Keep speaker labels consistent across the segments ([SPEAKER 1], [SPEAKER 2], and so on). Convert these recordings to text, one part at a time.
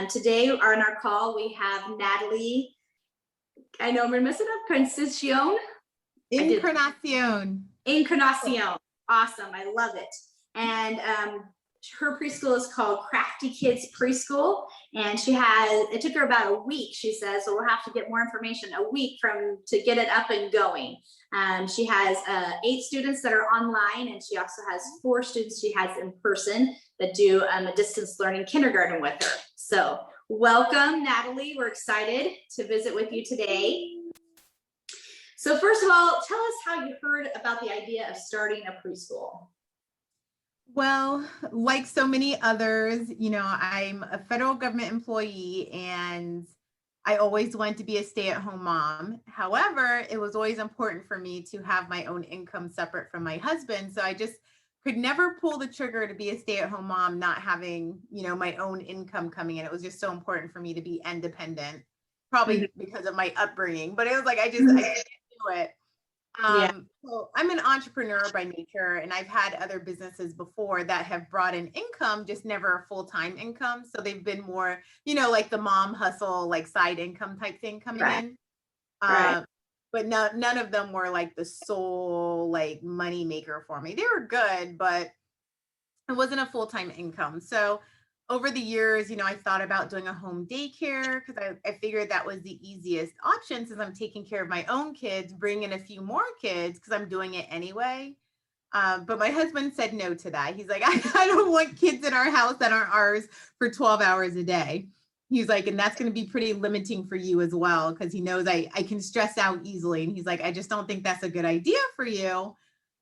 [SPEAKER 1] Today on our call, we have Natalie, I know I'm going to mess it up, Encarnacion. Awesome. I love it. And her preschool is called Crafty Kids Preschool. And it took her about a week, she says, so we'll have to get more information, a week to get it up and going. She has 8 students that are online, and she also has 4 students she has in person that do a distance learning kindergarten with her. So welcome, Natalie. We're excited to visit with you today. So first of all, tell us how you heard about the idea of starting a preschool.
[SPEAKER 2] Well, like so many others, I'm a federal government employee and I always wanted to be a stay-at-home mom. However, it was always important for me to have my own income separate from my husband. So I just could never pull the trigger to be a stay-at-home mom, not having, my own income coming in. It was just so important for me to be independent, probably because of my upbringing, but it was like, I couldn't do it. So I'm an entrepreneur by nature, and I've had other businesses before that have brought in income, just never a full-time income. So they've been more, like the mom hustle, like side income type thing coming in. But none of them were like the sole like money maker for me. They were good, but it wasn't a full-time income. So over the years, I thought about doing a home daycare because I figured that was the easiest option since I'm taking care of my own kids, bring in a few more kids because I'm doing it anyway. But my husband said no to that. He's like, I don't want kids in our house that aren't ours for 12 hours a day. He's like, and that's going to be pretty limiting for you as well because he knows I can stress out easily. And he's like, I just don't think that's a good idea for you.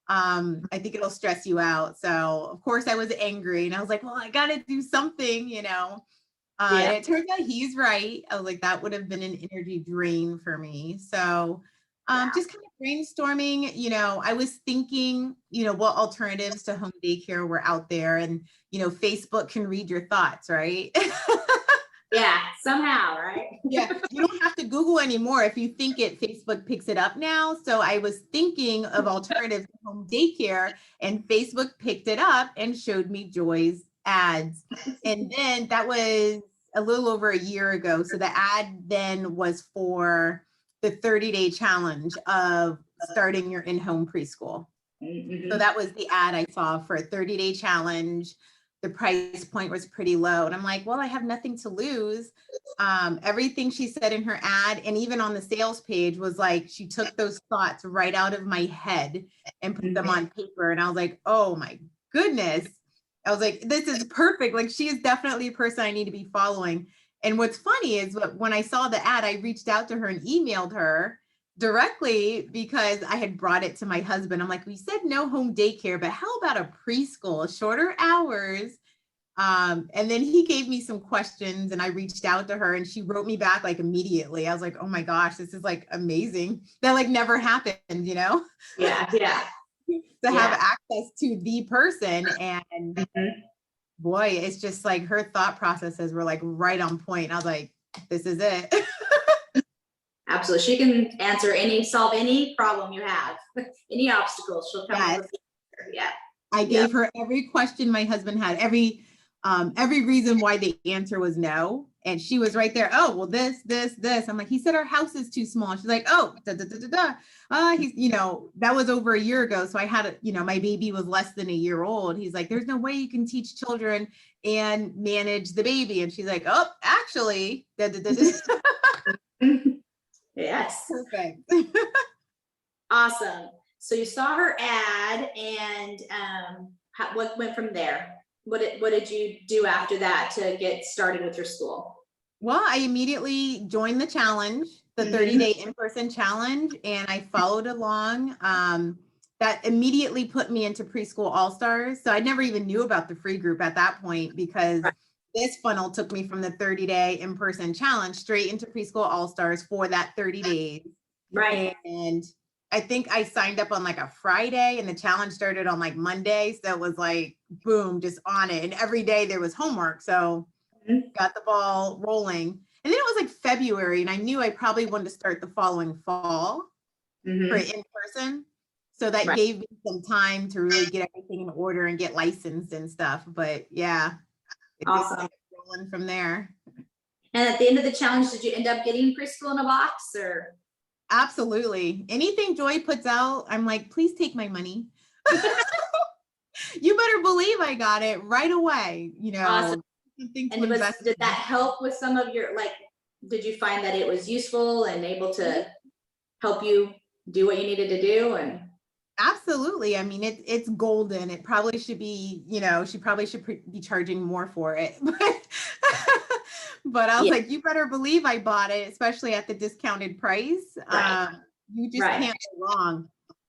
[SPEAKER 2] I think it'll stress you out. So of course I was angry and I was like, well, I got to do something, and it turns out he's right. I was like, that would have been an energy drain for me. So just kind of brainstorming, I was thinking, what alternatives to home daycare were out there, and, Facebook can read your thoughts, right?
[SPEAKER 1] Yeah, somehow, right?
[SPEAKER 2] Yeah, you don't have to Google anymore. If you think it, Facebook picks it up now. So I was thinking of alternatives to home daycare, and Facebook picked it up and showed me Joy's ads. And then that was a little over a year ago. So the ad then was for the 30-day challenge of starting your in-home preschool. So that was the ad I saw for a 30-day challenge. The price point was pretty low. And I'm like, well, I have nothing to lose. Everything she said in her ad and even on the sales page was like, she took those thoughts right out of my head and put them on paper. And I was like, oh my goodness. I was like, this is perfect. Like, she is definitely a person I need to be following. And what's funny is when I saw the ad, I reached out to her and emailed her directly because I had brought it to my husband. I'm like, we said no home daycare, but how about a preschool, shorter hours? And then he gave me some questions and I reached out to her and she wrote me back like immediately. I was like, oh my gosh, this is like amazing. That like never happened,
[SPEAKER 1] Yeah.
[SPEAKER 2] To have access to the person. And boy, it's just like her thought processes were like right on point. I was like, this is it.
[SPEAKER 1] Absolutely. She can solve any problem you have, any obstacles. She'll come up with the answer. Yeah.
[SPEAKER 2] I gave her every question my husband had, every reason why the answer was no. And she was right there. Oh, well, this. I'm like, he said our house is too small. She's like, oh, he's, that was over a year ago. So I had, my baby was less than a year old. He's like, there's no way you can teach children and manage the baby. And she's like, oh, actually,
[SPEAKER 1] Yes.
[SPEAKER 2] Perfect.
[SPEAKER 1] Awesome. So you saw her ad and what went from there? What did you do after that to get started with your school?
[SPEAKER 2] Well, I immediately joined the challenge, the 30-day in-person challenge, and I followed along. That immediately put me into Preschool All-Stars. So I never even knew about the free group at that point because this funnel took me from the 30-day in-person challenge straight into Preschool All-Stars for that 30 days.
[SPEAKER 1] Right.
[SPEAKER 2] And I think I signed up on like a Friday and the challenge started on like Monday. So it was like, boom, just on it. And every day there was homework. So got the ball rolling. And then it was like February and I knew I probably wanted to start the following fall for in-person. So that gave me some time to really get everything in order and get licensed and stuff. But yeah, it
[SPEAKER 1] awesome.
[SPEAKER 2] just rolling from there.
[SPEAKER 1] And at the end of the challenge, did you end up getting Preschool in a Box or?
[SPEAKER 2] Absolutely. Anything Joy puts out, I'm like, please take my money. You better believe I got it right away,
[SPEAKER 1] Awesome.
[SPEAKER 2] something to
[SPEAKER 1] And
[SPEAKER 2] invest
[SPEAKER 1] did
[SPEAKER 2] in.
[SPEAKER 1] that help with some of your, like, did you find that it was useful and able to help you do what you needed to do? And
[SPEAKER 2] Absolutely. I mean, it's golden. It probably should be, she probably should be charging more for it. But I was
[SPEAKER 1] yeah,
[SPEAKER 2] like, you better believe I bought it, especially at the discounted price.
[SPEAKER 1] right,
[SPEAKER 2] You just
[SPEAKER 1] right.
[SPEAKER 2] can't go wrong.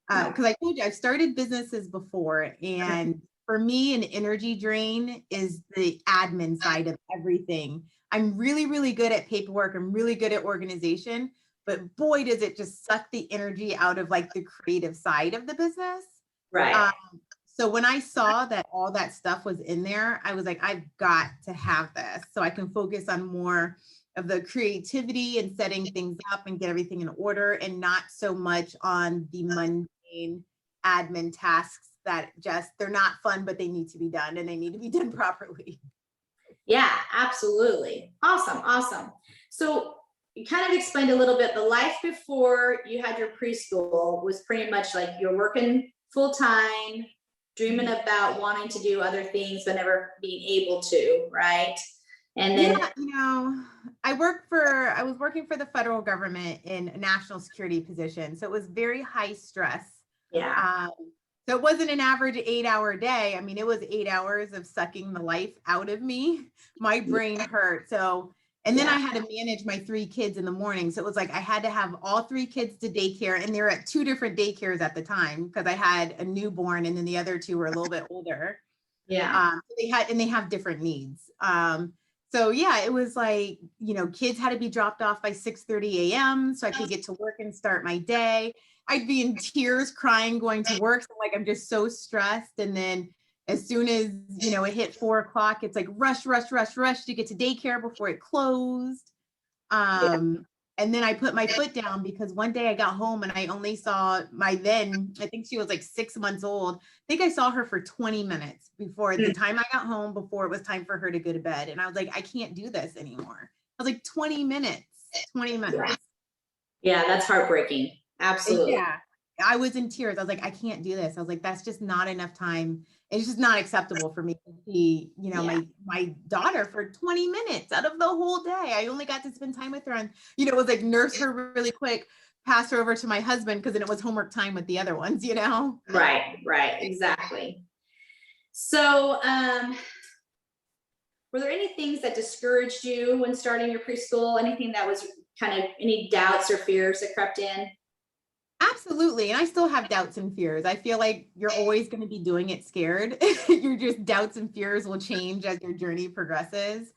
[SPEAKER 1] No.
[SPEAKER 2] Because I told you, I've started businesses before. And for me, an energy drain is the admin side of everything. I'm really, really good at paperwork. I'm really good at organization. But boy, does it just suck the energy out of like the creative side of the business.
[SPEAKER 1] Right.
[SPEAKER 2] So when I saw that all that stuff was in there, I was like, I've got to have this so I can focus on more of the creativity and setting things up and get everything in order, and not so much on the mundane admin tasks that they're not fun, but they need to be done and they need to be done properly.
[SPEAKER 1] Yeah, absolutely. Awesome. Awesome. So you kind of explained a little bit, the life before you had your preschool was pretty much like you're working full time, dreaming about wanting to do other things, but never being able to, right? And then,
[SPEAKER 2] I was working for the federal government in a national security position. So it was very high stress.
[SPEAKER 1] yeah,
[SPEAKER 2] So it wasn't an average 8-hour day. I mean, it was 8 hours of sucking the life out of me. My brain hurt. And then I had to manage my 3 kids in the morning. So it was like I had to have all 3 kids to daycare, and they were at 2 different daycares at the time because I had a newborn and then the other 2 were a little bit older.
[SPEAKER 1] yeah,
[SPEAKER 2] They have different needs. So yeah, it was like, kids had to be dropped off by 6:30 a.m. so I could get to work and start my day. I'd be in tears crying going to work. So like, I'm just so stressed. And then as soon as, it hit 4 o'clock, it's like rush, rush, rush, rush to get to daycare before it closed. And then I put my foot down because one day I got home and I only saw I think she was like 6 months old. I think I saw her for 20 minutes before the time I got home, before it was time for her to go to bed. And I was like, I can't do this anymore. I was like, 20 minutes.
[SPEAKER 1] yeah, that's heartbreaking. Absolutely.
[SPEAKER 2] Yeah. I was in tears. I was like, I can't do this. I was like, that's just not enough time. It's just not acceptable for me to see, my daughter for 20 minutes out of the whole day. I only got to spend time with her and, it was like nurse her really quick, pass her over to my husband, because then it was homework time with the other ones,
[SPEAKER 1] Right, exactly. So, were there any things that discouraged you when starting your preschool? Anything that was kind of, any doubts or fears that crept in?
[SPEAKER 2] Absolutely. And I still have doubts and fears. I feel like you're always going to be doing it scared. Your just doubts and fears will change as your journey progresses.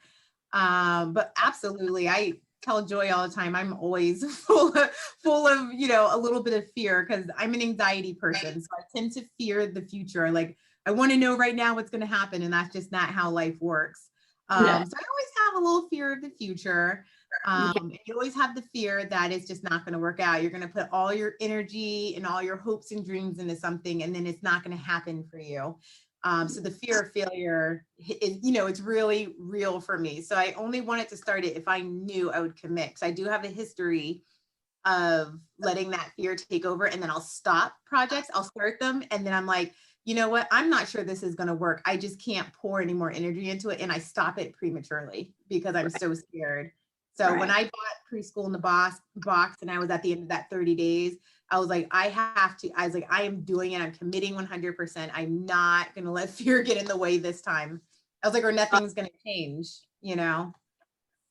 [SPEAKER 2] But absolutely, I tell Joy all the time, I'm always full of, a little bit of fear because I'm an anxiety person. So I tend to fear the future. Like, I want to know right now what's going to happen. And that's just not how life works. So I always have a little fear of the future. And you always have the fear that it's just not going to work out. You're going to put all your energy and all your hopes and dreams into something, and then it's not going to happen for you. So the fear of failure is, it's really real for me. So I only wanted to start it if I knew I would commit. So I do have a history of letting that fear take over, and then I'll stop projects. I'll start them, and then I'm like, you know what? I'm not sure this is going to work. I just can't pour any more energy into it, and I stop it prematurely because I'm so scared. So when I bought Preschool in the box and I was at the end of that 30 days, I was like, I am doing it. I'm committing 100%. I'm not going to let fear get in the way this time. I was like, or nothing's going to change,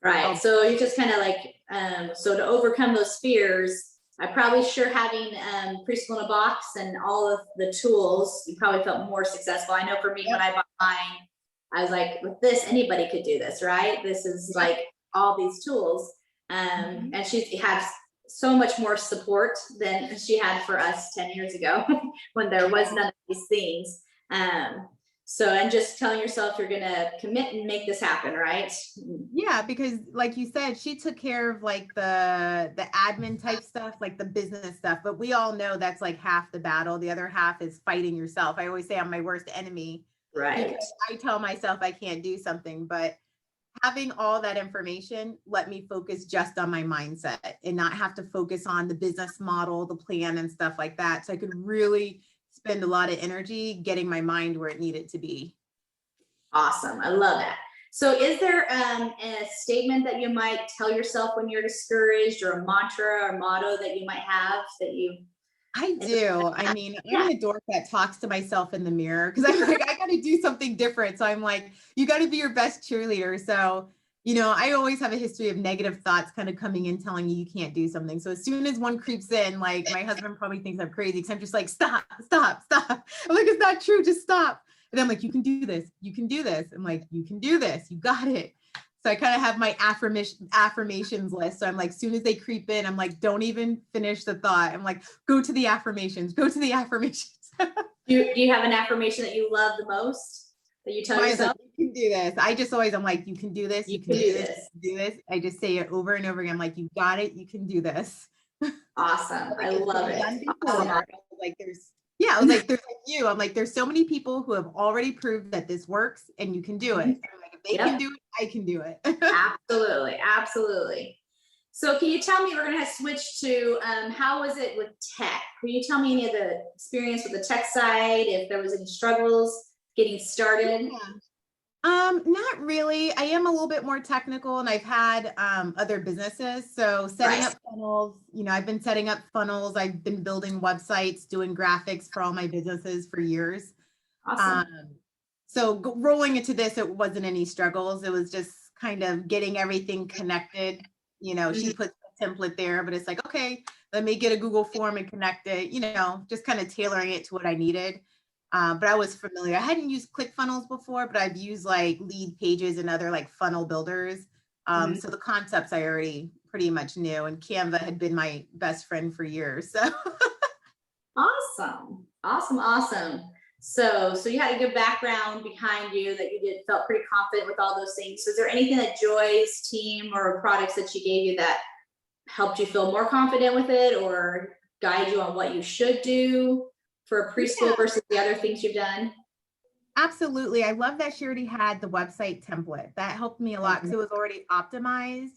[SPEAKER 1] Right. So you just kind of like, so to overcome those fears, I probably sure having Preschool in a Box and all of the tools, you probably felt more successful. I know for me, when I bought mine, I was like, with this, anybody could do this, right? This is like all these tools. And she had so much more support than she had for us 10 years ago when there was none of these things. So, and just telling yourself you're going to commit and make this happen, right?
[SPEAKER 2] Yeah, because like you said, she took care of like the admin type stuff, like the business stuff, but we all know that's like half the battle. The other half is fighting yourself. I always say I'm my worst enemy.
[SPEAKER 1] Right.
[SPEAKER 2] Because I tell myself I can't do something, but having all that information let me focus just on my mindset and not have to focus on the business model, the plan and stuff like that. So I could really spend a lot of energy getting my mind where it needed to be.
[SPEAKER 1] Awesome. I love that. So is there a statement that you might tell yourself when you're discouraged, or a mantra or motto that you might have that you?
[SPEAKER 2] I do. I mean, I'm the dork that talks to myself in the mirror because I'm like, I got to do something different. So I'm like, you got to be your best cheerleader. So, I always have a history of negative thoughts kind of coming in, telling you can't do something. So as soon as one creeps in, like my husband probably thinks I'm crazy because I'm just like, stop. I'm like, it's not true. Just stop. And I'm like, you can do this. You can do this. I'm like, you can do this. You got it. So I kind of have my affirmations list. So I'm like, soon as they creep in, I'm like, don't even finish the thought. I'm like, go to the affirmations. Do you have an affirmation that you love the most that you tell yourself? Like, you can do this. I'm like, you can do this. You can do this. Do this. I just say it over and over again. I'm like, you got it. You can do this.
[SPEAKER 1] Awesome. I love it. Awesome.
[SPEAKER 2] Like I was like, there's like you. I'm like, there's so many people who have already proved that this works and you can do it. I'm like, if they can do it, I can do it.
[SPEAKER 1] Absolutely. So can you tell me, we're going to switch to how was it with tech? Can you tell me any of the experience with the tech side, if there was any struggles getting started?
[SPEAKER 2] Not really. I am a little bit more technical, and I've had other businesses. So setting up funnels, I've been setting up funnels. I've been building websites, doing graphics for all my businesses for years.
[SPEAKER 1] Awesome.
[SPEAKER 2] So rolling into this, it wasn't any struggles. It was just kind of getting everything connected. She put the template there, but it's like, okay, let me get a Google form and connect it, just kind of tailoring it to what I needed. But I was familiar. I hadn't used ClickFunnels before, but I've used like Lead Pages and other like funnel builders. So the concepts I already pretty much knew, and Canva had been my best friend for years. So
[SPEAKER 1] awesome. So you had a good background behind you that you felt pretty confident with all those things. So is there anything that Joy's team or products that she gave you that helped you feel more confident with it, or guide you on what you should do for a preschool versus the other things you've done?
[SPEAKER 2] Absolutely. I love that she already had the website template. That helped me a lot because it was already optimized.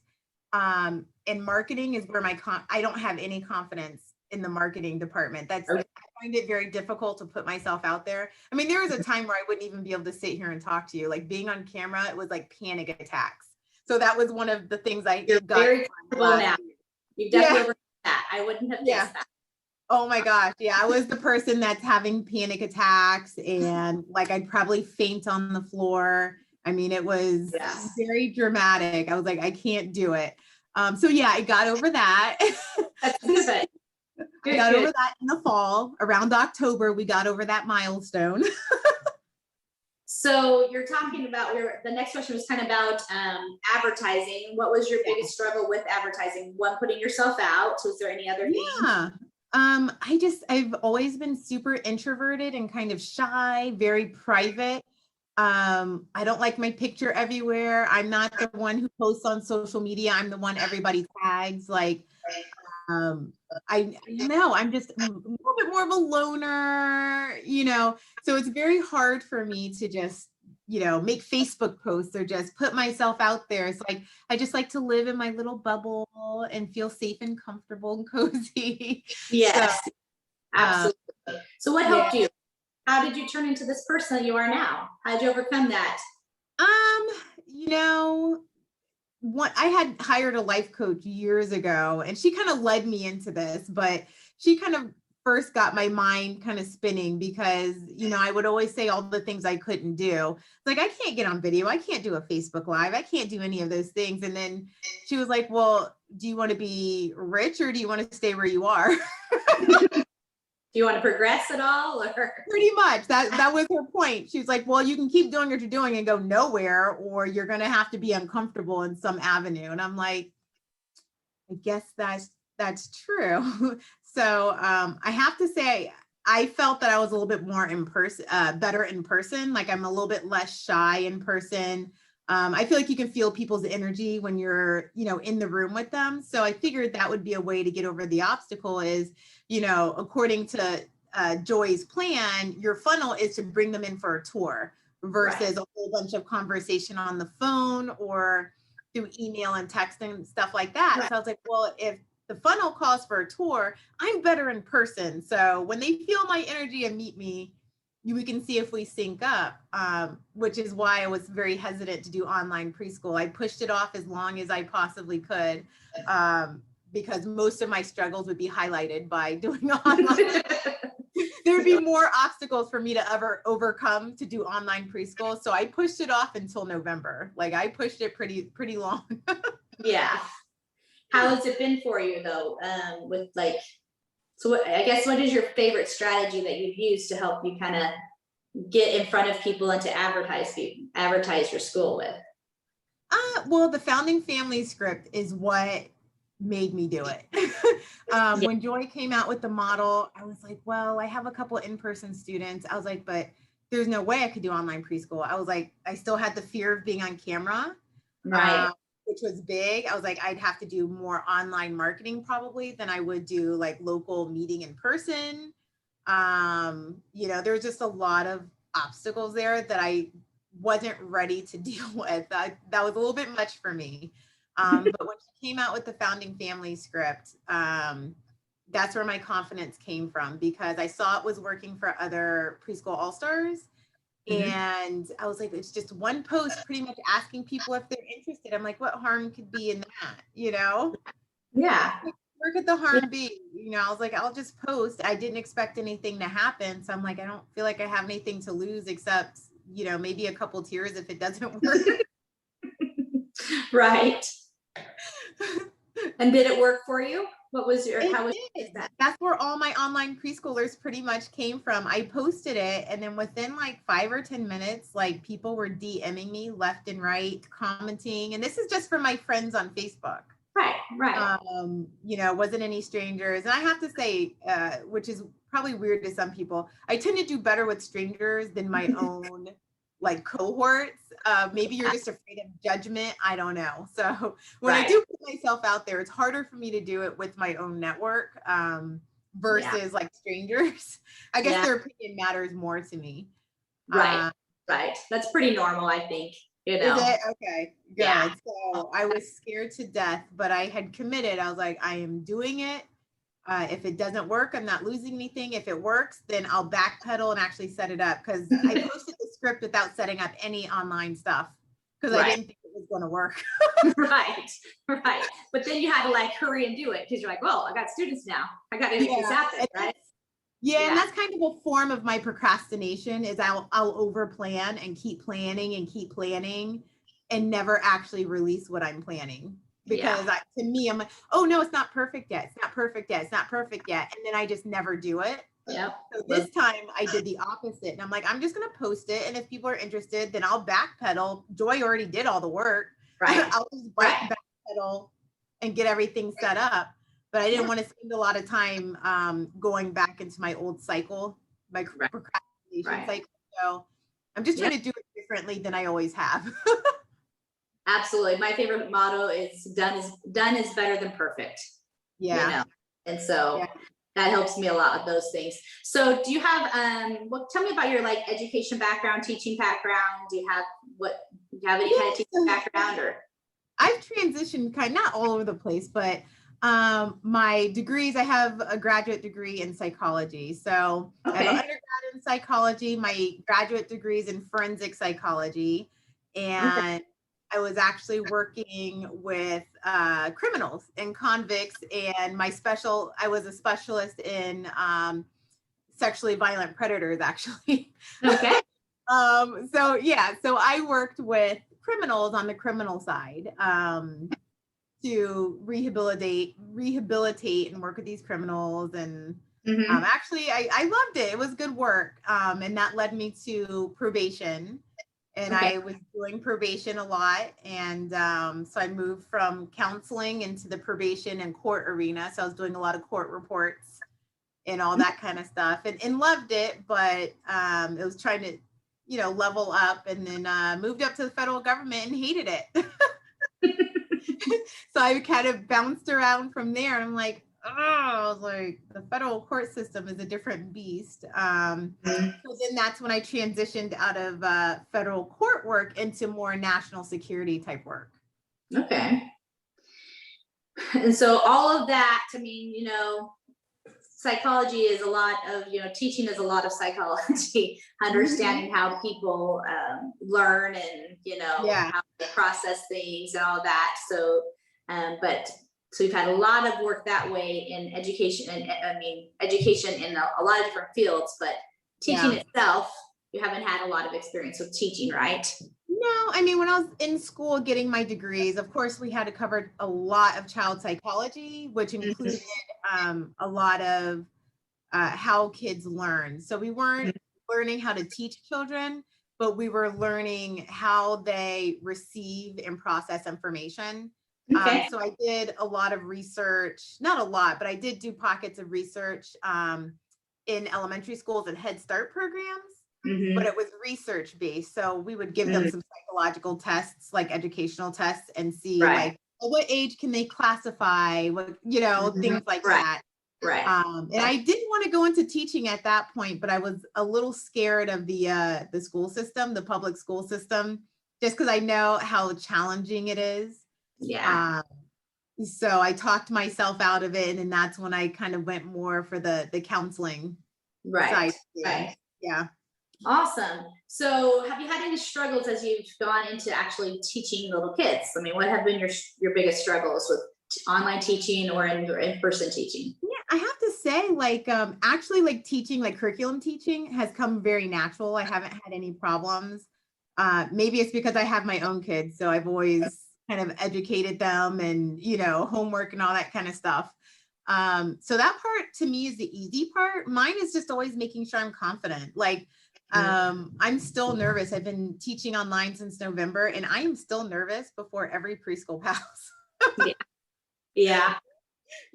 [SPEAKER 2] And marketing is where I don't have any confidence in the marketing department. I find it very difficult to put myself out there. I mean, there was a time where I wouldn't even be able to sit here and talk to you. Like being on camera, it was like panic attacks. So that was one of the things
[SPEAKER 1] You're
[SPEAKER 2] got
[SPEAKER 1] very comfortable now. You've definitely overcome that. I wouldn't have guessed that.
[SPEAKER 2] Oh my gosh. Yeah. I was the person that's having panic attacks, and like, I'd probably faint on the floor. I mean, it was very dramatic. I was like, I can't do it. So yeah, I got over that.
[SPEAKER 1] That's good.
[SPEAKER 2] I got over that in the fall. Around October, we got over that milestone.
[SPEAKER 1] So you're talking about the next question was kind of about advertising. What was your biggest struggle with advertising? One, putting yourself out. So is there any other thing?
[SPEAKER 2] Yeah. I've always been super introverted and kind of shy, very private. I don't like my picture everywhere. I'm not the one who posts on social media. I'm the one everybody tags. Like, I'm just a little bit more of a loner, so it's very hard for me to just, make Facebook posts or just put myself out there. It's like, I just like to live in my little bubble and feel safe and comfortable and cozy.
[SPEAKER 1] Yes, absolutely. So what helped you? How did you turn into this person that you are now? How did you overcome that?
[SPEAKER 2] I had hired a life coach years ago, and she kind of led me into this, but she kind of first got my mind kind of spinning because, I would always say all the things I couldn't do. Like, I can't get on video. I can't do a Facebook Live. I can't do any of those things. And then she was like, well, do you want to be rich or do you want to stay where you are?
[SPEAKER 1] Do you want to progress at all? Or?
[SPEAKER 2] Pretty much. That was her point. She was like, well, you can keep doing what you're doing and go nowhere, or you're going to have to be uncomfortable in some avenue. And I'm like, I guess that's true. So I have to say, I felt that I was a little bit more better in person. Like, I'm a little bit less shy in person. I feel like you can feel people's energy when you're, in the room with them. So I figured that would be a way to get over the obstacle is, according to Joy's plan, your funnel is to bring them in for a tour. versus a whole bunch of conversation on the phone or through email and text and stuff like that.
[SPEAKER 1] Right.
[SPEAKER 2] So I was like, well, if the funnel calls for a tour, I'm better in person. So when they feel my energy and meet me, we can see if we sync up, which is why I was very hesitant to do online preschool. I pushed it off as long as I possibly could, because most of my struggles would be highlighted by doing online. There would be more obstacles for me to ever overcome to do online preschool. So I pushed it off until November. Like I pushed it pretty long.
[SPEAKER 1] Yeah. How has it been for you though? With like, so I guess what is your favorite strategy that you've used to help you kind of get in front of people and to advertise your school with?
[SPEAKER 2] Well, the founding family script is what made me do it. When Joy came out with the model, I was like, well, I have a couple in-person students. I was like, but there's no way I could do online preschool. I was like, I still had the fear of being on camera,
[SPEAKER 1] Right.
[SPEAKER 2] which was big. I was like, I'd have to do more online marketing probably than I would do like local meeting in person. There's just a lot of obstacles there that I wasn't ready to deal with. That was a little bit much for me. But when she came out with the founding family script, that's where my confidence came from, because I saw it was working for other preschool all-stars. And I was like, it's just one post pretty much asking people if they're interested. I'm like, what harm could be in that,
[SPEAKER 1] Yeah.
[SPEAKER 2] Where could the harm be? I was like, I'll just post. I didn't expect anything to happen. So I'm like, I don't feel like I have anything to lose except, maybe a couple tears if it doesn't work.
[SPEAKER 1] Right. And did it work for you? How was that?
[SPEAKER 2] That's where all my online preschoolers pretty much came from. I posted it, and then within like 5 or 10 minutes, like people were DMing me left and right, commenting. And this is just for my friends on Facebook.
[SPEAKER 1] Right.
[SPEAKER 2] Wasn't any strangers. And I have to say, which is probably weird to some people, I tend to do better with strangers than my own like cohorts. Maybe you're just afraid of judgment. I don't know. So when I do put myself out there, it's harder for me to do it with my own network versus like strangers. I guess their opinion matters more to me.
[SPEAKER 1] Right. That's pretty normal, I think.
[SPEAKER 2] Is it? Okay, good. Yeah. So I was scared to death, but I had committed. I was like, I am doing it. If it doesn't work, I'm not losing anything. If it works, then I'll backpedal and actually set it up, because I posted the script without setting up any online stuff because I didn't think it was going to work.
[SPEAKER 1] Right. But then you had to like hurry and do it because you're like, well, I got students now. I got to make this happen, right?
[SPEAKER 2] Yeah, and that's kind of a form of my procrastination is I'll over plan and keep planning and never actually release what I'm planning. Because to me, I'm like, oh no, it's not perfect yet. And then I just never do it.
[SPEAKER 1] Yeah.
[SPEAKER 2] So this time I did the opposite. And I'm like, I'm just going to post it. And if people are interested, then I'll backpedal. Joy already did all the work.
[SPEAKER 1] Right.
[SPEAKER 2] I'll just backpedal and get everything set up. But I didn't want to spend a lot of time going back into my old cycle, my procrastination cycle. So I'm just trying to do it differently than I always have.
[SPEAKER 1] Absolutely. My favorite motto is done is better than perfect.
[SPEAKER 2] Yeah.
[SPEAKER 1] And so that helps me a lot with those things. So do you have, tell me about your like education background, teaching background. Do you have any kind of teaching background or?
[SPEAKER 2] I've transitioned not all over the place, but my degrees, I have a graduate degree in psychology. So I have an undergrad in psychology, my graduate degrees in forensic psychology. And I was actually working with criminals and convicts, and I was a specialist in sexually violent predators, actually.
[SPEAKER 1] Okay.
[SPEAKER 2] So I worked with criminals on the criminal side to rehabilitate and work with these criminals. And actually, I loved it. It was good work. And that led me to probation. And I was doing probation a lot. And so I moved from counseling into the probation and court arena. So I was doing a lot of court reports and all that kind of stuff, and loved it. But it was trying to, level up, and then moved up to the federal government and hated it. So I kind of bounced around from there. And I'm like, I was like, the federal court system is a different beast. So then that's when I transitioned out of federal court work into more national security type work.
[SPEAKER 1] Okay. And so all of that, I mean, psychology is a lot of, teaching is a lot of psychology, understanding how people learn and,
[SPEAKER 2] Yeah.
[SPEAKER 1] how they process things and all that. So, so we've had a lot of work that way in education, and education in a lot of different fields, but teaching itself, you haven't had a lot of experience with teaching, right?
[SPEAKER 2] No, I mean, when I was in school getting my degrees, of course, we had to cover a lot of child psychology, which included a lot of how kids learn. So we weren't learning how to teach children, but we were learning how they receive and process information.
[SPEAKER 1] Okay.
[SPEAKER 2] So I did a lot of research, not a lot, but I did do pockets of research in elementary schools and Head Start programs. But it was research based. So we would give them some psychological tests, like educational tests, and see like, well, what age can they classify, what, things like that.
[SPEAKER 1] Right.
[SPEAKER 2] And I didn't want to go into teaching at that point, but I was a little scared of the school system, the public school system, just because I know how challenging it is.
[SPEAKER 1] Yeah.
[SPEAKER 2] So I talked myself out of it, and that's when I kind of went more for the counseling side.
[SPEAKER 1] Right.
[SPEAKER 2] Yeah.
[SPEAKER 1] Awesome. So have you had any struggles as you've gone into actually teaching little kids? I mean, what have been your biggest struggles with online teaching or in-person teaching?
[SPEAKER 2] Yeah, I have to say, like, actually, like teaching, like curriculum teaching has come very natural. I haven't had any problems. Maybe it's because I have my own kids, so I've always kind of educated them and, homework and all that kind of stuff. So that part to me is the easy part. Mine is just always making sure I'm confident. Like, I'm still nervous. I've been teaching online since November, and I am still nervous before every preschool pass.
[SPEAKER 1] Yeah.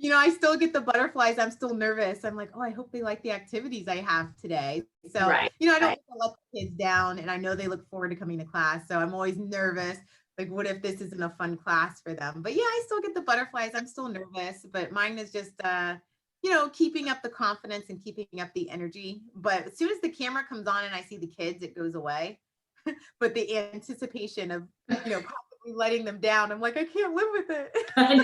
[SPEAKER 2] I still get the butterflies. I'm still nervous. I'm like, oh, I hope they like the activities I have today. So, I don't want to let the kids down, and I know they look forward to coming to class. So I'm always nervous. Like, what if this isn't a fun class for them? But yeah, I still get the butterflies. I'm still nervous, but mine is just, keeping up the confidence and keeping up the energy. But as soon as the camera comes on and I see the kids, it goes away. But the anticipation of, possibly letting them down, I'm like, I can't live with it.
[SPEAKER 1] I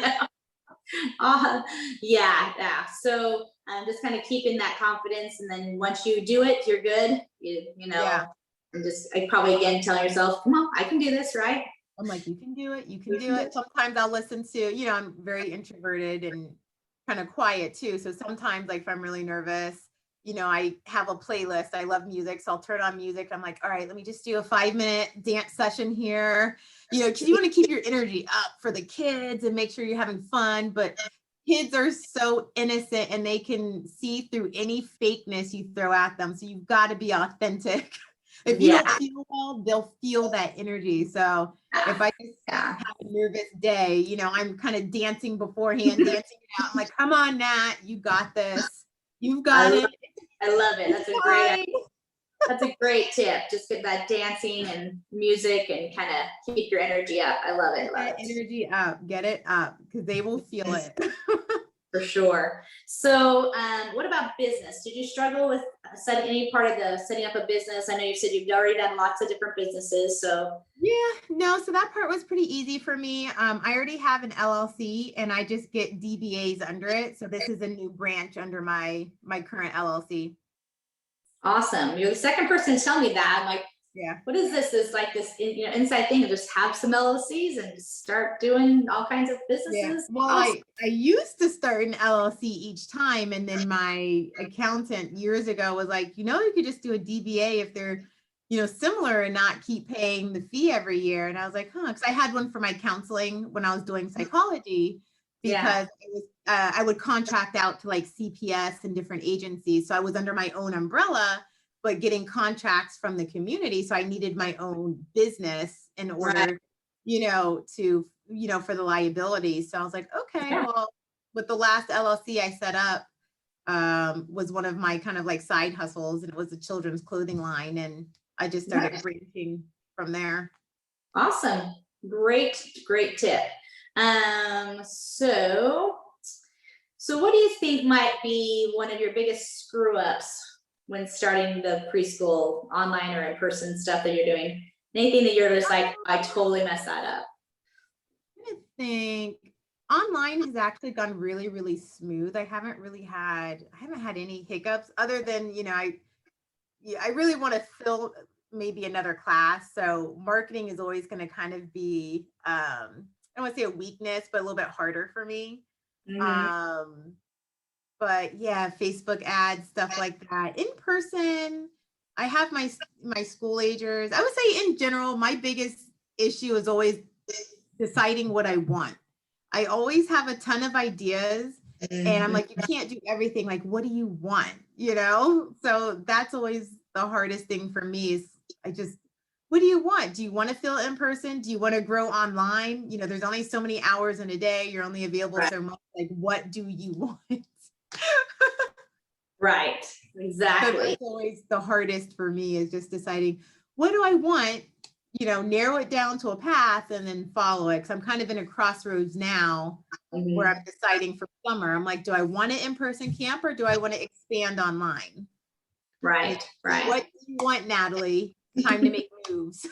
[SPEAKER 1] know. Yeah. So just kind of keeping that confidence, and then once you do it, you're good. And just probably again telling yourself, come on, I can do this, right?
[SPEAKER 2] I'm like, you can do it. You can do it. Sometimes I'll listen to, I'm very introverted and kind of quiet too. So sometimes, like, if I'm really nervous, I have a playlist. I love music. So I'll turn on music. I'm like, all right, let me just do a 5-minute dance session here. Because you want to keep your energy up for the kids and make sure you're having fun. But kids are so innocent, and they can see through any fakeness you throw at them. So you've got to be authentic. If you don't feel well, they'll feel that energy. So if I just have a nervous day, I'm kind of dancing beforehand, dancing it out. I'm like, come on, Nat, you got this. You've got it.
[SPEAKER 1] I love it. That's a great tip. Just get that dancing and music and kind of keep your energy up. I love it.
[SPEAKER 2] Energy up. Get it up, because they will feel it.
[SPEAKER 1] For sure. So what about business? Did you struggle with any part of setting up a business? I know you said you've already done lots of different businesses. So
[SPEAKER 2] so that part was pretty easy for me. I already have an LLC, and I just get DBAs under it. So this is a new branch under my current LLC.
[SPEAKER 1] Awesome. You're the second person to tell me that. I'm like,
[SPEAKER 2] yeah,
[SPEAKER 1] what is this? This like this inside thing to just have some LLCs and start doing all kinds of businesses?
[SPEAKER 2] Yeah. Well, awesome. I used to start an LLC each time, and then my accountant years ago was like, you could just do a DBA if they're similar and not keep paying the fee every year. And I was like, because I had one for my counseling when I was doing psychology, because it was I would contract out to like CPS and different agencies. So I was under my own umbrella, but getting contracts from the community. So I needed my own business in order, to, for the liability. So I was like, okay, well, with the last LLC I set up, was one of my kind of like side hustles, and it was a children's clothing line. And I just started branching from there.
[SPEAKER 1] Awesome. Great tip. So what do you think might be one of your biggest screw ups when starting the preschool online or in person stuff that you're doing? Anything that you're just like, I totally messed that up?
[SPEAKER 2] I think online has actually gone really, really smooth. I haven't had any hiccups other than, I really want to fill maybe another class. So marketing is always going to kind of be, I don't want to say a weakness, but a little bit harder for me.
[SPEAKER 1] Mhm.
[SPEAKER 2] Um, but yeah, Facebook ads, stuff like that. In person, I have my school agers. I would say in general, my biggest issue is always deciding what I want. I always have a ton of ideas and I'm
[SPEAKER 1] Mhm.
[SPEAKER 2] like, you can't do everything. Like, what do you want? You know? So that's always the hardest thing for me is what do you want? Do you want to feel in person? Do you want to grow online? There's only so many hours in a day. You're only available
[SPEAKER 1] Right.
[SPEAKER 2] so much. Like, what do you want?
[SPEAKER 1] Right.
[SPEAKER 2] So
[SPEAKER 1] Exactly.
[SPEAKER 2] that's always the hardest for me is just deciding what do I want, narrow it down to a path and then follow it. Cause I'm kind of in a crossroads now where
[SPEAKER 1] Mhm.
[SPEAKER 2] I'm deciding for summer. I'm like, do I want an in-person camp or do I want to expand online? You know,
[SPEAKER 1] Right. Right.
[SPEAKER 2] what do you want, Natalie? Time to make moves.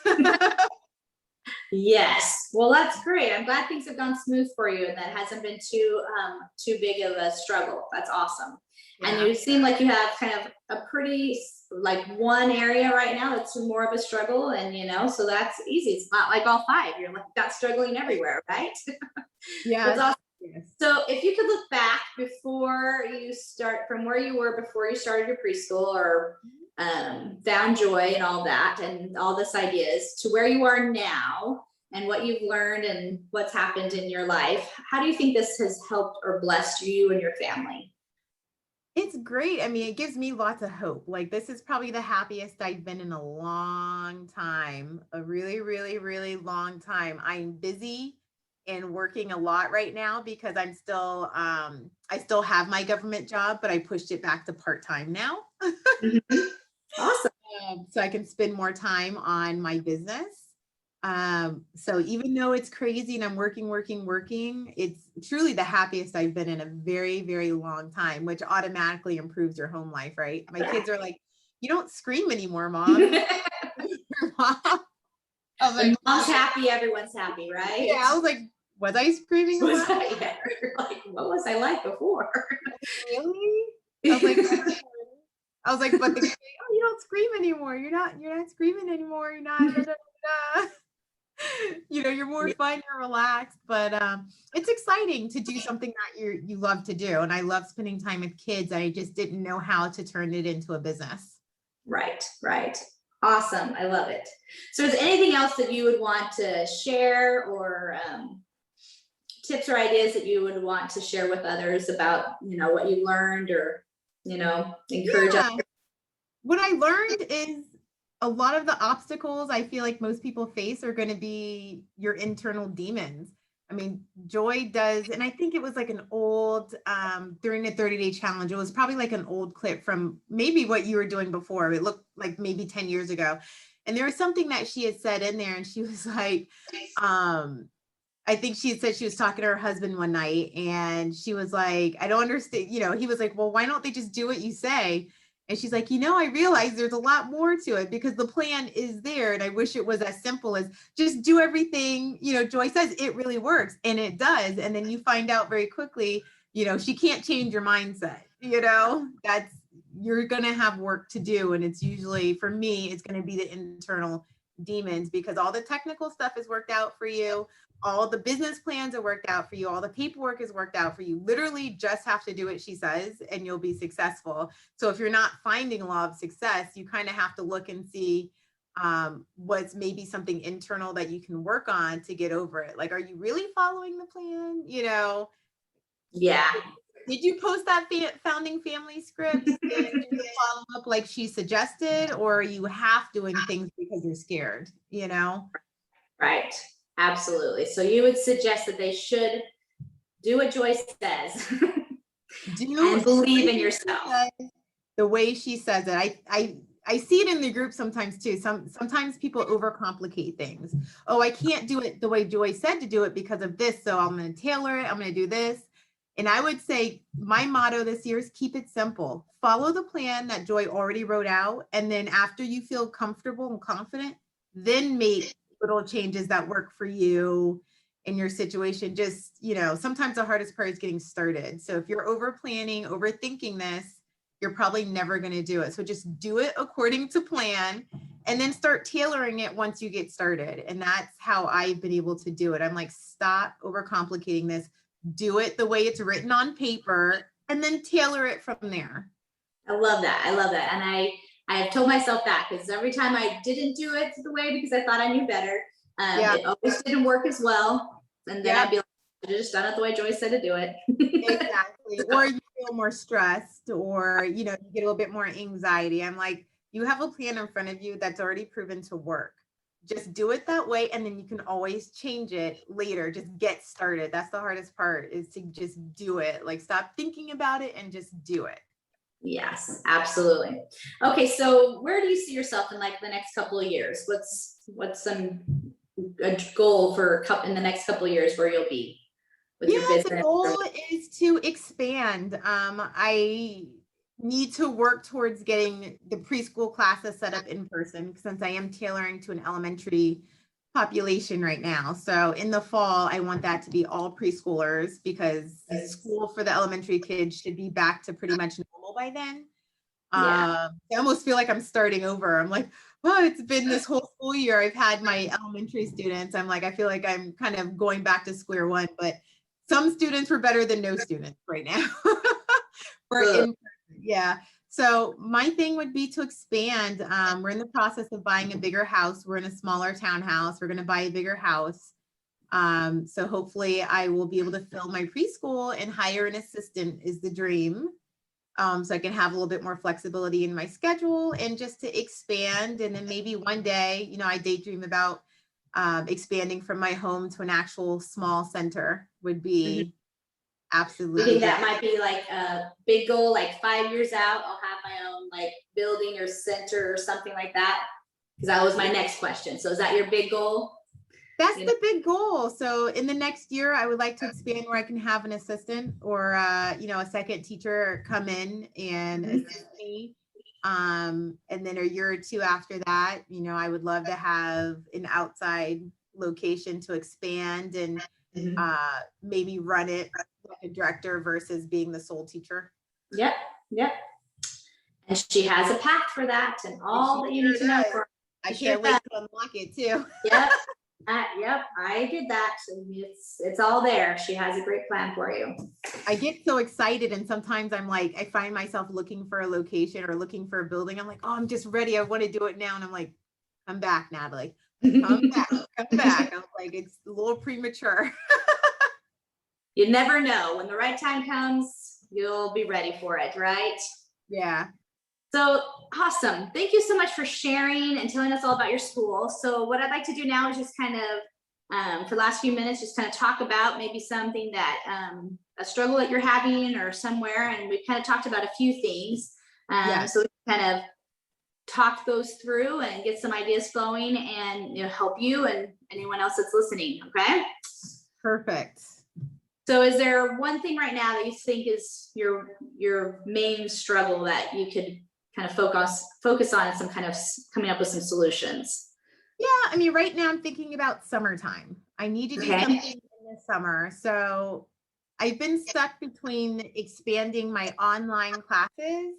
[SPEAKER 1] Yes. Well, that's great. I'm glad things have gone smooth for you and that hasn't been too big of a struggle. That's awesome. And
[SPEAKER 2] Yeah.
[SPEAKER 1] you seem like you have kind of a pretty like one area right now that's more of a struggle, and so that's easy. It's not like all five. You're like not struggling everywhere, right? That's
[SPEAKER 2] Yes.
[SPEAKER 1] awesome.
[SPEAKER 2] Yes.
[SPEAKER 1] So if you could look back before you start from where you were before you started your preschool or found joy and all that and all this ideas to where you are now and what you've learned and what's happened in your life, how do you think this has helped or blessed you and your family?
[SPEAKER 2] It's great. I mean, it gives me lots of hope. Like, this is probably the happiest I've been in a long time, a really, really, really long time. I'm busy and working a lot right now because I still have my government job, but I pushed it back to part-time now.
[SPEAKER 1] Mhm. Awesome.
[SPEAKER 2] So I can spend more time on my business. So even though it's crazy and I'm working, it's truly the happiest I've been in a very, very long time, which automatically improves your home life, right? My kids are like, you don't scream anymore, mom. I was
[SPEAKER 1] When
[SPEAKER 2] like,
[SPEAKER 1] mom's happy, everyone's happy, right?
[SPEAKER 2] yeah, I was like, was I screaming a
[SPEAKER 1] Was
[SPEAKER 2] lot?
[SPEAKER 1] that, yeah, like, what was I like before?
[SPEAKER 2] Really? I was like, but the kids, oh, you don't scream anymore. You're not screaming anymore. You're not, da, da, da, da. You're more fun, you're relaxed, but it's exciting to do something that you love to do. And I love spending time with kids. I just didn't know how to turn it into a business.
[SPEAKER 1] Right, right. Awesome. I love it. So, is there anything else that you would want to share or tips or ideas that you would want to share with others about, what you learned or, encourage others?
[SPEAKER 2] Yeah. What I learned is a lot of the obstacles I feel like most people face are going to be your internal demons. I mean, Joy does, and I think it was like an old, during the 30-day challenge, it was probably like an old clip from maybe what you were doing before. It looked like maybe 10 years ago. And there was something that she had said in there, and she was like, um, I think she had said she was talking to her husband one night and she was like, I don't understand. He was like, well, why don't they just do what you say? And she's like, I realize there's a lot more to it because the plan is there. And I wish it was as simple as just do everything, Joy says it really works and it does. And then you find out very quickly, she can't change your mindset, you're going to have work to do. And it's usually, for me, it's going to be the internal demons because all the technical stuff is worked out for you. All the business plans are worked out for you. All the paperwork is worked out for you. Literally just have to do what she says and you'll be successful. So if you're not finding a law of success, you kind of have to look and see what's maybe something internal that you can work on to get over it. Like, are you really following the plan?
[SPEAKER 1] Yeah.
[SPEAKER 2] Did you post that founding family script? Did you follow up like she suggested? Or are you half doing things because you're scared,
[SPEAKER 1] Right. Absolutely. So you would suggest that they should do what Joyce says and believe in yourself.
[SPEAKER 2] The way she says it. I see it in the group sometimes too. Sometimes people overcomplicate things. Oh, I can't do it the way Joy said to do it because of this. So I'm going to tailor it. I'm going to do this. And I would say my motto this year is keep it simple. Follow the plan that Joy already wrote out. And then after you feel comfortable and confident, then make little changes that work for you in your situation. Just, sometimes the hardest part is getting started. So if you're over planning, overthinking this, you're probably never going to do it. So just do it according to plan and then start tailoring it once you get started. And that's how I've been able to do it. I'm like, stop overcomplicating this. Do it the way it's written on paper and then tailor it from there.
[SPEAKER 1] I love that. I love that. And I have told myself that because every time I didn't do it the way because I thought I knew better, it always didn't work as well. And then I'd be like, I should have just done it the way Joyce said to do it.
[SPEAKER 2] Exactly. Or you feel more stressed or, you get a little bit more anxiety. I'm like, you have a plan in front of you that's already proven to work. Just do it that way. And then you can always change it later. Just get started. That's the hardest part, is to just do it. Like, stop thinking about it and just do it.
[SPEAKER 1] Yes, absolutely. Okay. So where do you see yourself in like the next couple of years? What's a goal for in the next couple of years where you'll be with your business?
[SPEAKER 2] The goal is to expand. I need to work towards getting the preschool classes set up in person, since I am tailoring to an elementary population right now. So in the fall, I want that to be all preschoolers, because school for the elementary kids should be back to pretty much normal by then. I almost feel like I'm starting over. I'm like, oh, it's been this whole school year. I've had my elementary students. I'm like, I feel like I'm kind of going back to square one, but some students were better than no students right now. So my thing would be to expand. We're in the process of buying a bigger house. We're in a smaller townhouse. We're going to buy a bigger house. So hopefully I will be able to fill my preschool and hire an assistant is the dream. So I can have a little bit more flexibility in my schedule and just to expand. And then maybe one day, I daydream about expanding from my home to an actual small center would be absolutely.
[SPEAKER 1] You think that might be like a big goal, like 5 years out, I'll have my own like building or center or something like that? Because that was my next question. So is that your big goal?
[SPEAKER 2] That's the big goal. So in the next year, I would like to expand where I can have an assistant or, a second teacher come in and assist me. And then a year or two after that, I would love to have an outside location to expand and maybe run it like a director versus being the sole teacher.
[SPEAKER 1] Yep. And she has a path for that and all that you need to know for.
[SPEAKER 2] I can't wait to unlock it too.
[SPEAKER 1] Yep. I did that. It's all there. She has a great plan for you.
[SPEAKER 2] I get so excited, and sometimes I'm like, I find myself looking for a location or looking for a building. I'm like, oh, I'm just ready. I want to do it now. And I'm like, come back, Natalie. Come back. I'm like, it's a little premature.
[SPEAKER 1] You never know. When the right time comes, you'll be ready for it, right?
[SPEAKER 2] Yeah.
[SPEAKER 1] So awesome. Thank you so much for sharing and telling us all about your school. So what I'd like to do now is just kind of, for the last few minutes, just kind of talk about maybe something that, a struggle that you're having or somewhere. And we kind of talked about a few things. So we kind of talk those through and get some ideas flowing and help you and anyone else that's listening. Okay.
[SPEAKER 2] Perfect.
[SPEAKER 1] So is there one thing right now that you think is your main struggle that you could kind of focus on some kind of coming up with some solutions?
[SPEAKER 2] Yeah, I mean, right now I'm thinking about summertime. I need to do something in the summer. So I've been stuck between expanding my online classes.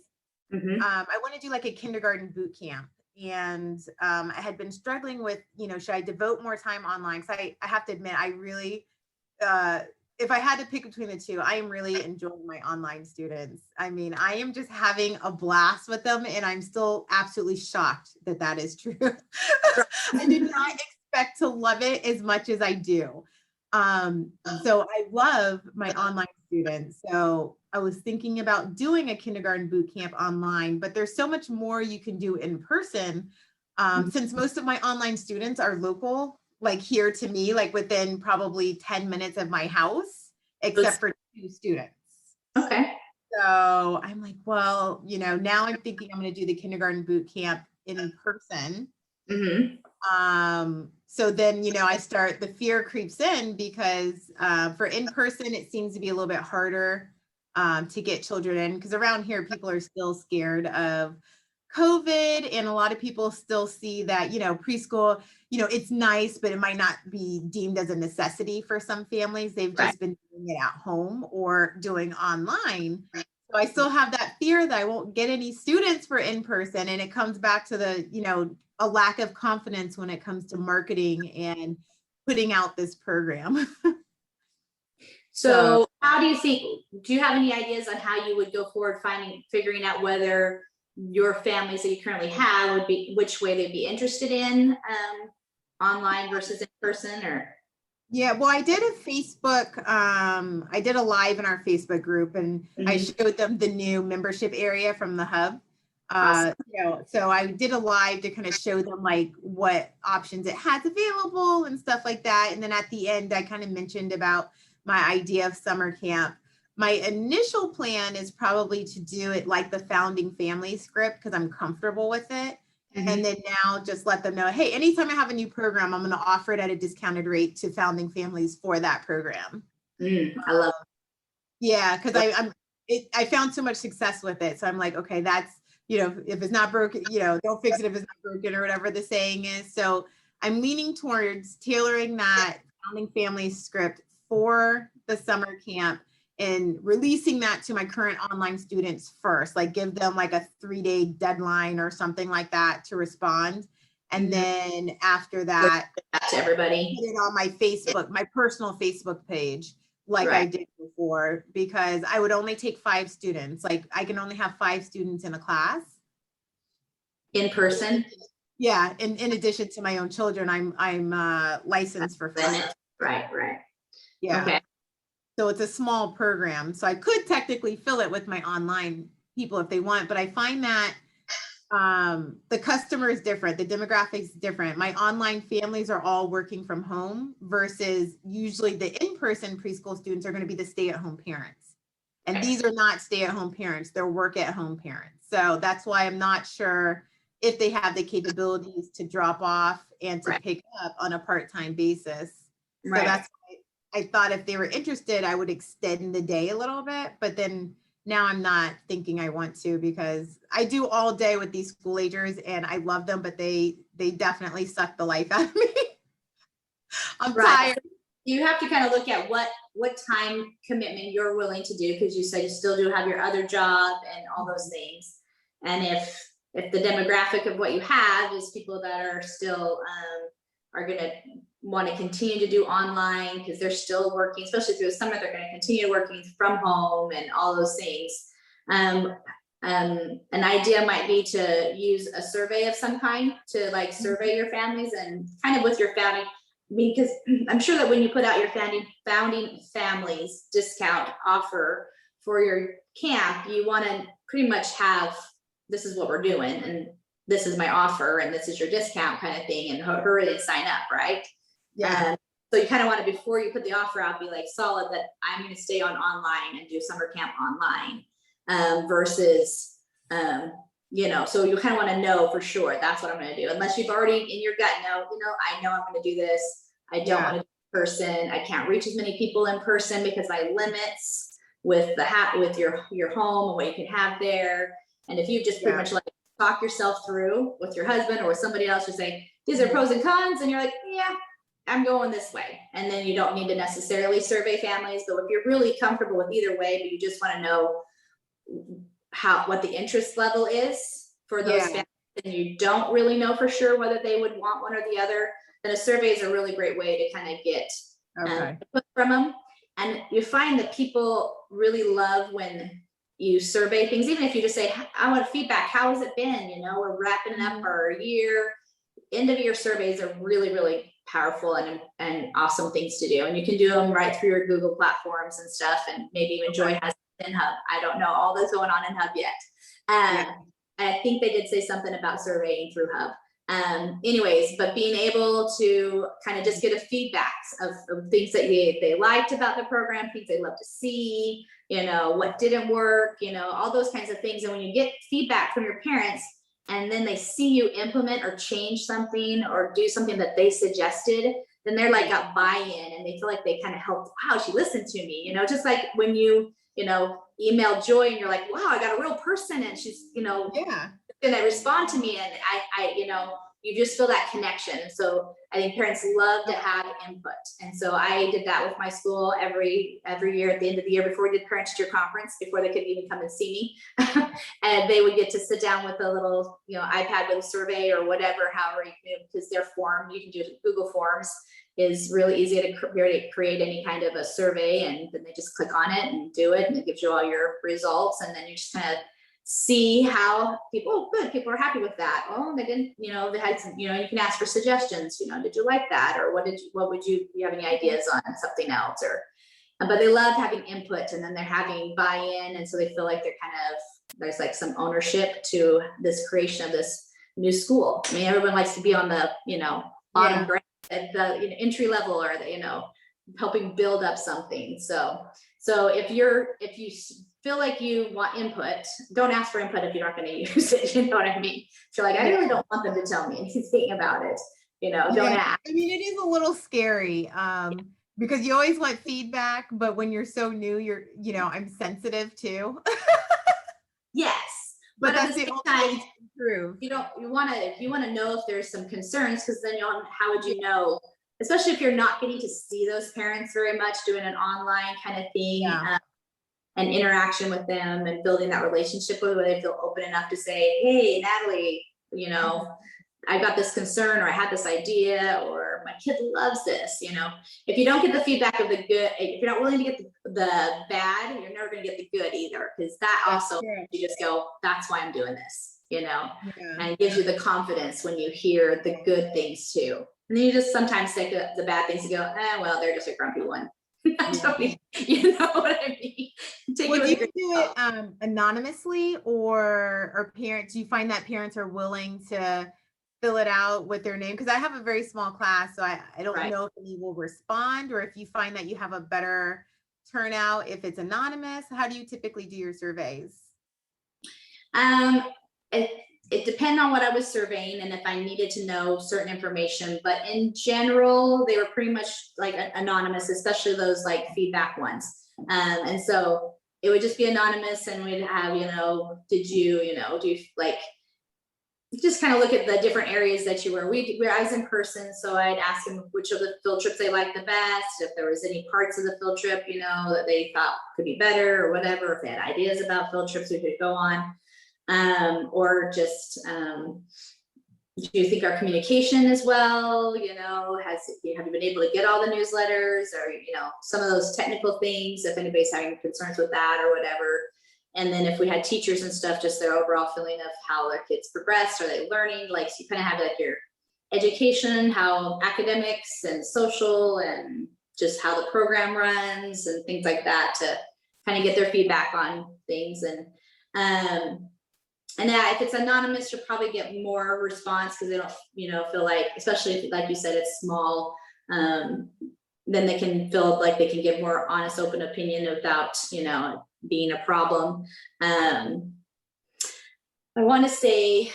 [SPEAKER 2] I want to do like a kindergarten boot camp. And I had been struggling with, should I devote more time online? Because I have to admit, I really, if I had to pick between the two, I am really enjoying my online students. I mean, I am just having a blast with them, and I'm still absolutely shocked that that is true. I did not expect to love it as much as I do. So I love my online students. So I was thinking about doing a kindergarten boot camp online, but there's so much more you can do in person. Since most of my online students are local, like here to me, like within probably 10 minutes of my house, except for 2 students.
[SPEAKER 1] Okay.
[SPEAKER 2] So I'm like, well, now I'm thinking I'm going to do the kindergarten boot camp in person. So then, the fear creeps in because for in-person, it seems to be a little bit harder to get children in, because around here, people are still scared of COVID, and a lot of people still see that, preschool, it's nice, but it might not be deemed as a necessity for some families. They've just been doing it at home or doing online. So I still have that fear that I won't get any students for in-person. And it comes back to the, a lack of confidence when it comes to marketing and putting out this program.
[SPEAKER 1] So how do you have any ideas on how you would go forward figuring out whether your families that you currently have which way they'd be interested in, online versus in person? Or
[SPEAKER 2] yeah, well, I did a Facebook, I did a live in our Facebook group, and I showed them the new membership area from the hub.
[SPEAKER 1] Awesome.
[SPEAKER 2] So I did a live to kind of show them like what options it has available and stuff like that. And then at the end, I kind of mentioned about my idea of summer camp. My initial plan is probably to do it like the founding family script, because I'm comfortable with it. And then now just let them know, hey, anytime I have a new program, I'm going to offer it at a discounted rate to founding families for that program.
[SPEAKER 1] I love it.
[SPEAKER 2] Yeah, because I found so much success with it. So I'm like, okay, that's, if it's not broken, don't fix it if it's not broken, or whatever the saying is. So I'm leaning towards tailoring that founding family script for the summer camp and releasing that to my current online students first, like give them like a 3-day deadline or something like that to respond. And then after that,
[SPEAKER 1] to everybody,
[SPEAKER 2] put it on my Facebook, my personal Facebook page, like I did before, because I would only take 5 students. Like I can only have 5 students in a class.
[SPEAKER 1] In person?
[SPEAKER 2] Yeah. In addition to my own children, I'm licensed for 5.
[SPEAKER 1] Right.
[SPEAKER 2] Yeah.
[SPEAKER 1] Okay.
[SPEAKER 2] So it's a small program. So I could technically fill it with my online people if they want, but I find that the customer is different. The demographics is different. My online families are all working from home versus usually the in-person preschool students are going to be the stay-at-home parents. And these are not stay-at-home parents. They're work-at-home parents. So that's why I'm not sure if they have the capabilities to drop off and to pick up on a part-time basis. So that's why I thought if they were interested, I would extend the day a little bit, but then now I'm not thinking I want to, because I do all day with these school agers and I love them, but they definitely suck the life out of me. I'm tired.
[SPEAKER 1] You have to kind of look at what time commitment you're willing to do, because you said you still do have your other job and all those things. And if the demographic of what you have is people that are still are going to want to continue to do online because they're still working, especially through the summer, they're going to continue working from home and all those things. An idea might be to use a survey of some kind to like survey your families and kind of with your founding, because I'm sure that when you put out your founding families discount offer for your camp, you want to pretty much have, this is what we're doing and this is my offer and this is your discount kind of thing, and hurry and sign up, right? Yeah. So you kind of want to, before you put the offer out, be like solid that I'm going to stay online and do summer camp online versus, so you kind of want to know for sure that's what I'm going to do, unless you've already in your gut I know I'm going to do this. I don't want to do in person. I can't reach as many people in person because my limits with with your home and what you can have there. And if you just pretty much like talk yourself through with your husband or with somebody else, you say, these are pros and cons. And you're like, yeah, I'm going this way. And then you don't need to necessarily survey families. So if you're really comfortable with either way, but you just want to know what the interest level is for those families, and you don't really know for sure whether they would want one or the other, then a survey is a really great way to kind of get input from them. And you find that people really love when you survey things, even if you just say, I want feedback. How has it been? We're wrapping up our year. End of year surveys are really, really powerful and awesome things to do. And you can do them right through your Google platforms and stuff. And maybe even Joy has in Hub. I don't know all that's going on in Hub yet. I think they did say something about surveying through Hub. Anyways, but being able to kind of just get a feedback of things that they liked about the program, things they love to see, what didn't work, all those kinds of things. And when you get feedback from your parents, and then they see you implement or change something or do something that they suggested, then they're like got buy-in and they feel like they kind of helped. Wow, she listened to me, just like when you email Joy and you're like, wow, I got a real person and she's,
[SPEAKER 2] Yeah.
[SPEAKER 1] gonna respond to me, and I you just feel that connection. And so I think parents love to have input. And so I did that with my school every year at the end of the year before we did parent teacher conference, before they could even come and see me. And they would get to sit down with a little, iPad with a survey or whatever, however, because their form, you can do it, Google Forms is really easy to create any kind of a survey, and then they just click on it and do it, and it gives you all your results, and then you just kind of see how people are happy with that. Oh, they didn't, they had some, you can ask for suggestions, did you like that? Or what would you have any ideas on something else? Or, but they love having input, and then they're having buy-in. And so they feel like there's like some ownership to this creation of this new school. I mean, everyone likes to be on the, bottom grade at the entry level, or the, helping build up something. So if you feel like you want input, don't ask for input if you're not going to use it. You know what I mean? If you're like, I really don't want them to tell me anything about it, don't ask.
[SPEAKER 2] I mean, it is a little scary because you always want feedback, but when you're so new, I'm sensitive too.
[SPEAKER 1] Yes. But at the same time, if you want to know if there's some concerns, because then how would you know? Especially if you're not getting to see those parents very much, doing an online kind of thing, and interaction with them and building that relationship with, where they feel open enough to say, hey, Natalie, I got this concern, or I had this idea, or my kid loves this. If you don't get the feedback of the good, if you're not willing to get the bad, you're never going to get the good either, because that also, you just go, that's why I'm doing this, and it gives you the confidence when you hear the good things too. And then you just sometimes take the bad things and go, well, they're just a grumpy one. You know what I mean?
[SPEAKER 2] Would you do it anonymously, or parents? Do you find that parents are willing to fill it out with their name? Because I have a very small class, so I don't know if any will respond, or if you find that you have a better turnout if it's anonymous. How do you typically do your surveys?
[SPEAKER 1] It depends on what I was surveying and if I needed to know certain information, but in general, they were pretty much like anonymous, especially those like feedback ones. And so it would just be anonymous, and we'd have, did you, do you like, just kind of look at the different areas that you were. I was in person, so I'd ask them which of the field trips they liked the best, if there was any parts of the field trip, that they thought could be better or whatever, if they had ideas about field trips we could go on. Or just, do you think our communication is well, have you been able to get all the newsletters, or, some of those technical things, if anybody's having concerns with that or whatever. And then if we had teachers and stuff, just their overall feeling of how their kids progressed. Are they learning? Like, so you kind of have like your education, how academics and social, and just how the program runs and things like that, to kind of get their feedback on things. And yeah, if it's anonymous, you'll probably get more response, because they don't, feel like, especially if, like you said, it's small, then they can feel like they can give more honest, open opinion without, being a problem. I want to say,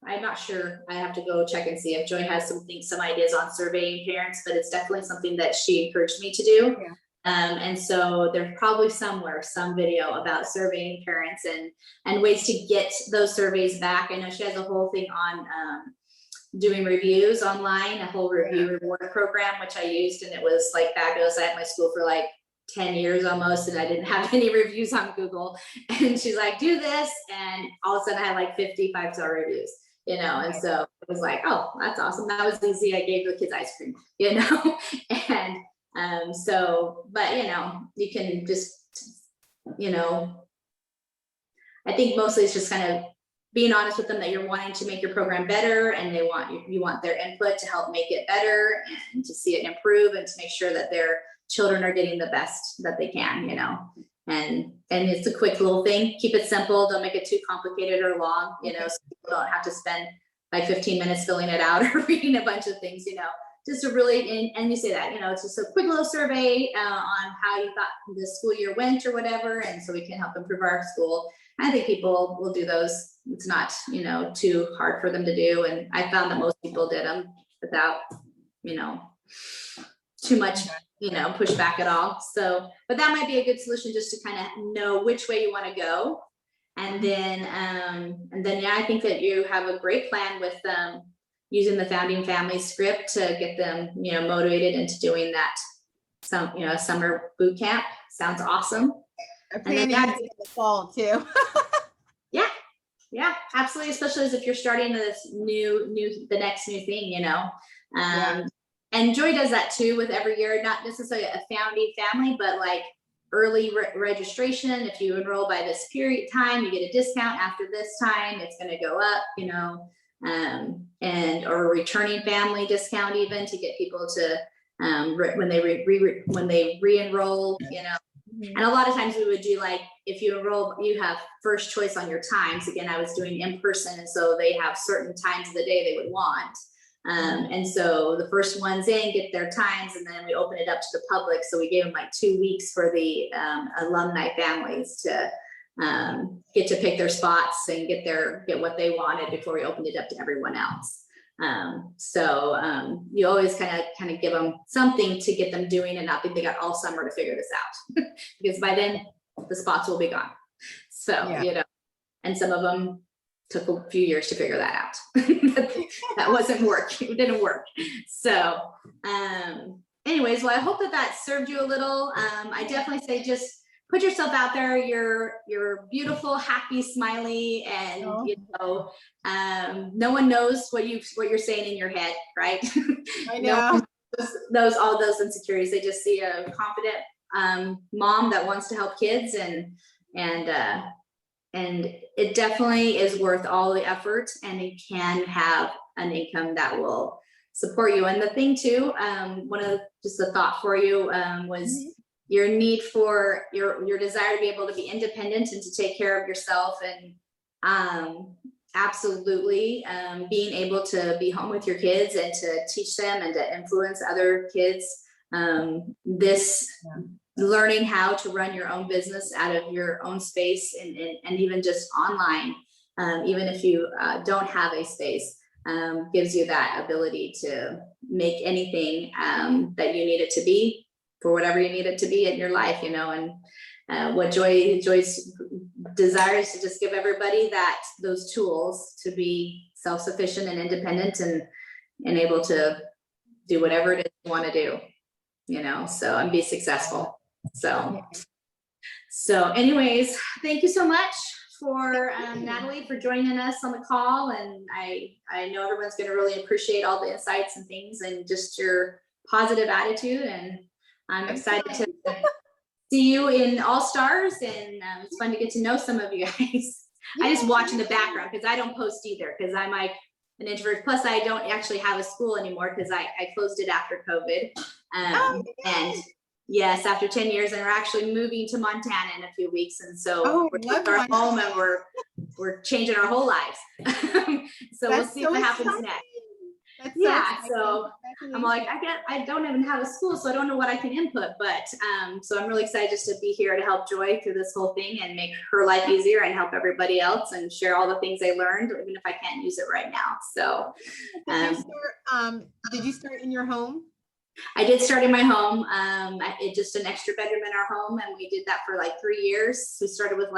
[SPEAKER 1] I'm not sure. I have to go check and see if Joy has some ideas on surveying parents, but it's definitely something that she encouraged me to do. Yeah. And so there's probably somewhere some video about surveying parents and ways to get those surveys back. I know she has a whole thing on doing reviews online, a whole review reward program, which I used, and it was like fabulous. I had my school for like 10 years almost, and I didn't have any reviews on Google. And she's like, do this, and all of a sudden I had like 50 5-star reviews, and so it was like, oh, that's awesome. That was easy. I gave the kids ice cream, and so, but you can just, I think mostly it's just kind of being honest with them that you're wanting to make your program better, and you want their input to help make it better and to see it improve, and to make sure that their children are getting the best that they can, and it's a quick little thing. Keep it simple. Don't make it too complicated or long, so people don't have to spend like 15 minutes filling it out or reading a bunch of things, just a really, and you say that, it's just a quick little survey on how you thought the school year went or whatever, and so we can help improve our school. I think people will do those. It's not, too hard for them to do, and I found that most people did them without, too much, pushback at all. So, but that might be a good solution, just to kind of know which way you want to go. And then, yeah, I think that you have a great plan with using the Founding Family script to get them, motivated into doing that. Summer boot camp sounds awesome.
[SPEAKER 2] I plan to use it in the fall too.
[SPEAKER 1] Yeah, absolutely. Especially as if you're starting this the next new thing, and Joy does that too with every year, not necessarily a Founding Family, but like early registration. If you enroll by this period time, you get a discount. After this time, it's going to go up, or a returning family discount, even to get people to when they re-enroll, And a lot of times we would do, like, if you enroll, you have first choice on your times. Again, I was doing in person, and so they have certain times of the day they would want. And so the first ones in get their times, and then we open it up to the public. So we gave them like 2 weeks for the alumni families to get to pick their spots and get what they wanted before we opened it up to everyone else. You always kind of give them something to get them doing, and not think they got all summer to figure this out, because by then the spots will be gone. So, and some of them took a few years to figure that out. That wasn't work. It didn't work. So, anyways, well, I hope that served you a little. I definitely say just put yourself out there. You're beautiful, happy, smiley, and no one knows what you're saying in your head, right?
[SPEAKER 2] I know.
[SPEAKER 1] No one knows all those insecurities. They just see a confident mom that wants to help kids, and it definitely is worth all the effort, and it can have an income that will support you. And the thing too, just a thought for you was your need for your desire to be able to be independent and to take care of yourself, and absolutely being able to be home with your kids and to teach them and to influence other kids. Learning how to run your own business out of your own space, and even just online, even if you don't have a space, gives you that ability to make anything that you need it to be, for whatever you need it to be in your life, and what Joy's desires to just give everybody those tools to be self-sufficient and independent, and able to do whatever it is you want to do, and be successful. So anyways, thank you so much for Natalie for joining us on the call, and I know everyone's going to really appreciate all the insights and things, and just your positive attitude, and I'm excited to see you in All Stars, and it's fun to get to know some of you guys. I just watch in the background because I don't post either, because I'm like an introvert. Plus, I don't actually have a school anymore because I closed it after COVID. And yes, after 10 years, and we're actually moving to Montana in a few weeks, and so we're leaving our home, and we're changing our whole lives. So we'll see what happens next. So I'm like, I don't even have a school, so I don't know what I can input, but so I'm really excited just to be here to help Joy through this whole thing and make her life easier, and help everybody else, and share all the things I learned, even if I can't use it right now. So
[SPEAKER 2] did you start in your home?
[SPEAKER 1] I did start in my home. Just an extra bedroom in our home, and we did that for like 3 years. We started with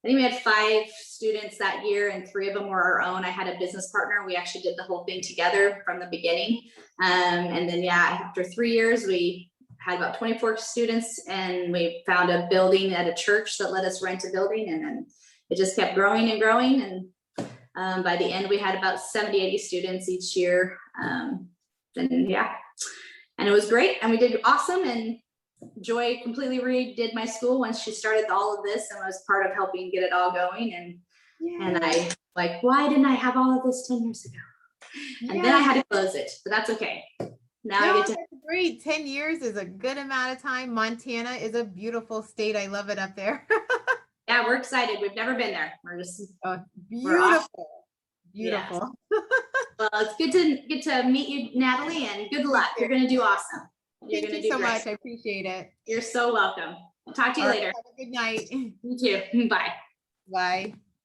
[SPEAKER 1] I think we had 5 students that year, and 3 of them were our own. I had a business partner. We actually did the whole thing together from the beginning. And then, after 3 years, we had about 24 students, and we found a building at a church that let us rent a building. And then it just kept growing and growing. And by the end, we had about 70, 80 students each year. And it was great. And we did awesome. And Joy completely redid my school once she started all of this, and was part of helping get it all going. And I why didn't I have all of this 10 years ago? And then I had to close it, but that's okay. Now I get to.
[SPEAKER 2] That's great. 10 years is a good amount of time. Montana is a beautiful state. I love it up there.
[SPEAKER 1] Yeah, we're excited. We've never been there. We're just
[SPEAKER 2] beautiful.
[SPEAKER 1] Beautiful. Well, it's good to get to meet you, Natalie, and good luck. You're going to do awesome. You're
[SPEAKER 2] Thank
[SPEAKER 1] going to
[SPEAKER 2] you
[SPEAKER 1] do
[SPEAKER 2] so
[SPEAKER 1] great.
[SPEAKER 2] much. I appreciate it.
[SPEAKER 1] You're so welcome. Talk to you
[SPEAKER 2] All right,
[SPEAKER 1] later.
[SPEAKER 2] have a good night.
[SPEAKER 1] You too. Bye.
[SPEAKER 2] Bye.